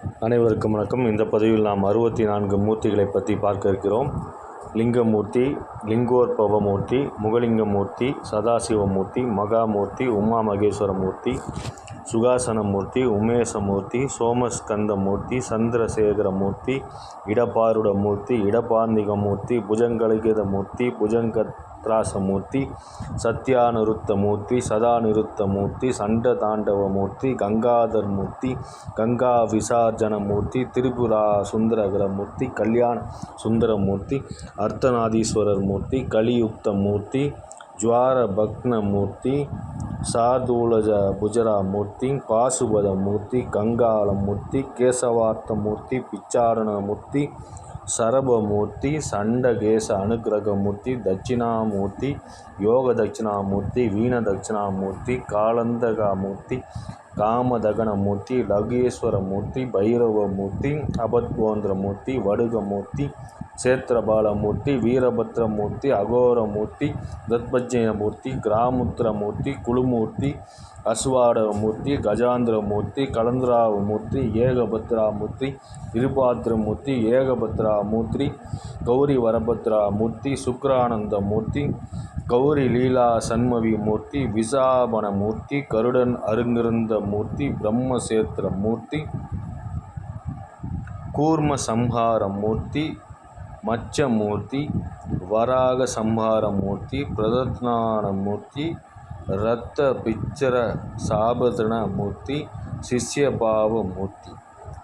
அனைவருக்கும் வணக்கம். இந்த பதிவில் நாம் 64 மூர்த்திகளை பற்றி பார்க்க இருக்கிறோம். லிங்கமூர்த்தி, லிங்கோற்பவமூர்த்தி, முகலிங்கமூர்த்தி, சதாசிவமூர்த்தி, மகாமூர்த்தி, உமா மகேஸ்வரமூர்த்தி, சுகாசனமூர்த்தி, உமேசமூர்த்தி, சோமஸ்கந்தமூர்த்தி, சந்திரசேகரமூர்த்தி, இடபாருடமூர்த்தி, இடபாந்திகமூர்த்தி, புஜங்கலிகிதமூர்த்தி, புஜங்கத்ராசமூர்த்தி, சத்யானிருத்தமூர்த்தி, சதானிருத்தமூர்த்தி, சண்டதாண்டவமூர்த்தி, கங்காதர்மூர்த்தி, கங்கா விசார்ஜனமூர்த்தி, திரிபுரா சுந்தரகரமூர்த்தி, கல்யாண சுந்தரமூர்த்தி, அர்த்தநாதீஸ்வரர் மூர்த்தி, கலியுக்தமூர்த்தி, ஜ்வாரபக்னமூர்த்தி, சார்தூலஜ புஜராமூர்த்தி, பாசுபதமூர்த்தி, கங்காளமூர்த்தி, கேசவார்த்தமூர்த்தி, பிச்சாரணமூர்த்தி, சரபமூர்த்தி, சண்டகேச அனுக்கிரகமூர்த்தி, தட்சிணாமூர்த்தி, யோக தட்சிணாமூர்த்தி, வீண தட்சிணாமூர்த்தி, காலந்தகமூர்த்தி, காமதகனமூர்த்தி, லகேஸ்வரமூர்த்தி, பைரவமூர்த்தி, அபத்கோந்திரமூர்த்தி, வடுகமூர்த்தி, சேத்திரபாலமூர்த்தி, வீரபத்ரமூர்த்தி, அகோரமூர்த்தி, தத்பஜயமூர்த்தி, கிராமுத்திரமூர்த்தி, குழுமூர்த்தி, அஸ்வாடகமூர்த்தி, கஜாந்திரமூர்த்தி, கலந்திராவமூர்த்தி, ஏகபத்ராமூர்த்தி, இருபாத்திரமூர்த்தி, ஏகபத்ராமூர்த்தி, கௌரி வரபத்ராமூர்த்தி, சுக்ரானந்தமூர்த்தி, கௌரி லீலா சண்மவி மூர்த்தி, விசாபனமூர்த்தி, கருடன் அருங்கிருந்தமூர்த்தி, பிரம்மசேத்திரமூர்த்தி, கூர்ம சம்ஹாரமூர்த்தி, மச்சமூர்த்தி, வராக சம்ஹாரமூர்த்தி, பிரதத்னானமூர்த்தி, இரத்த பிச்சர சாபதிரணமூர்த்தி, சிஷ்யபாவமூர்த்தி.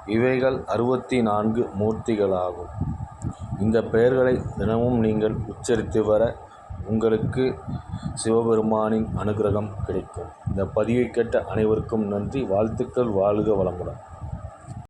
இவைகள் 64 மூர்த்திகளாகும். இந்த பெயர்களை தினமும் நீங்கள் உச்சரித்து வர உங்களுக்கு சிவபெருமானின் அனுகிரகம் கிடைக்கும். இந்த பதிவை கேட்ட அனைவருக்கும் நன்றி. வாழ்த்துக்கள். வாழ்க வளமுடன்.